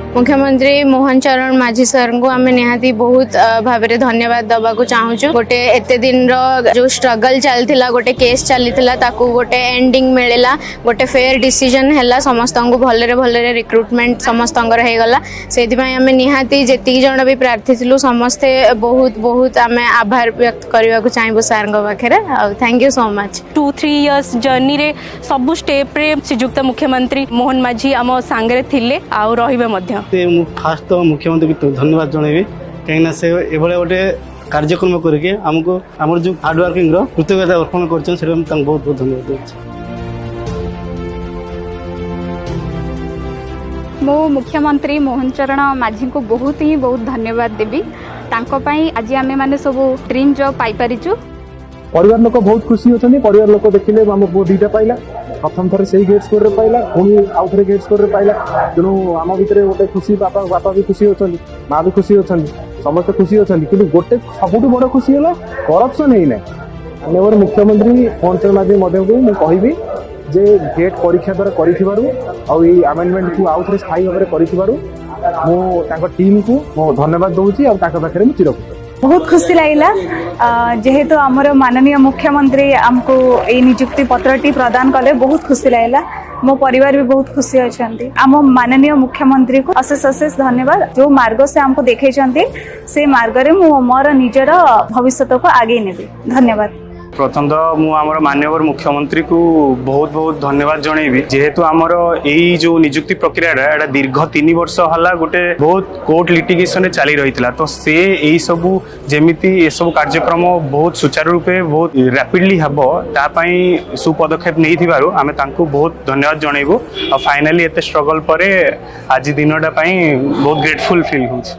मुख्यमंत्री मोहन चरण माझी सर को आम निहाती बहुत भाव में धन्यवाद दबा को चाहूँ। गोटे एते दिन जो स्ट्रगल चलता गोटे केस चलता गोटे एंडिंग मिलला गोटे फेयर डिसीजन है समस्त को भलरे भलरे रिक्रुटमेंट समस्त होगला से आम निहाती जी जन भी प्रार्थी थिलु समस्ते बहुत बहुत आम आभार व्यक्त करने को चाहबू सार पाखे। Thank you so much. 2-3 years journey रे सबु स्टेप रे श्रीजुक्त मुख्यमंत्री मोहन माझी आम सांगे थिले आउ रहिबे मध्य। फास्ट तो मुख्यमंत्री को धन्यवाद जनइबी कहीं से एभले गोटे कार्यक्रम करके आमको आम जो हार्ड वर्किंग कृतज्ञता अर्पण कर बहुत बहुत धन्यवाद दूँ। मो मुख्यमंत्री मोहन चरण माझी को बहुत धन्यवाद देवी आज आम मैंने सब ड्रीम जॉब पाई परिचु। परिवार लोक बहुत खुशी अच्छा परिवार लोक देखिले आम पुओ दुईटा पाइला प्रथम थर से गेट स्कोर पाइला पुणी आउ थे गेट स्कोर पाइला तेणु आम भितर गोटे खुशी बापा बापा भी खुशी अच्छा माँ भी खुशी अच्छा समस्त खुशी अच्छा कि गोटे सबुठ बड़ खुशी है करप्शन है ना माननीय मुख्यमंत्री मोहन चरण माझी मुझे कहबी जे गेट परीक्षा द्वारा कर आमेंडमेंट को आउ थे स्थायी भाव कर टीम को मो धन्यवाद दूसरी पाखे मुझे चिरकृत बहुत खुशी लगिला जेहेतु आमर माननीय मुख्यमंत्री आमको ये नियुक्ति पत्रटी प्रदान कले बहुत खुशी लगिला। मो परिवार भी बहुत खुशी अच्छा आम माननीय मुख्यमंत्री को अशेष अशेष धन्यवाद जो मार्ग से आमको देखते से मार्ग में मोर निजर भविष्य को आगे नेबी। धन्यवाद। प्रथम तो मुझे माननीय मुख्यमंत्री को बहुत बहुत धन्यवाद जनइबी जेहेतु आमर यही जो नियुक्ति प्रक्रिया दीर्घ 3 वर्ष है गोटे बहुत कोर्ट लिटिगेशन चली रही तो से यही सबू जमीती ये सब कार्यक्रम बहुत सुचारू रूपे बहुत रैपिडली हम तापाई सुपदक्षेप नहीं थिबारु आमे तांको बहुत धन्यवाद जनइबू और फाइनली एते स्ट्रगल पर आज दिनटा बहुत ग्रेटफुल फील होछि।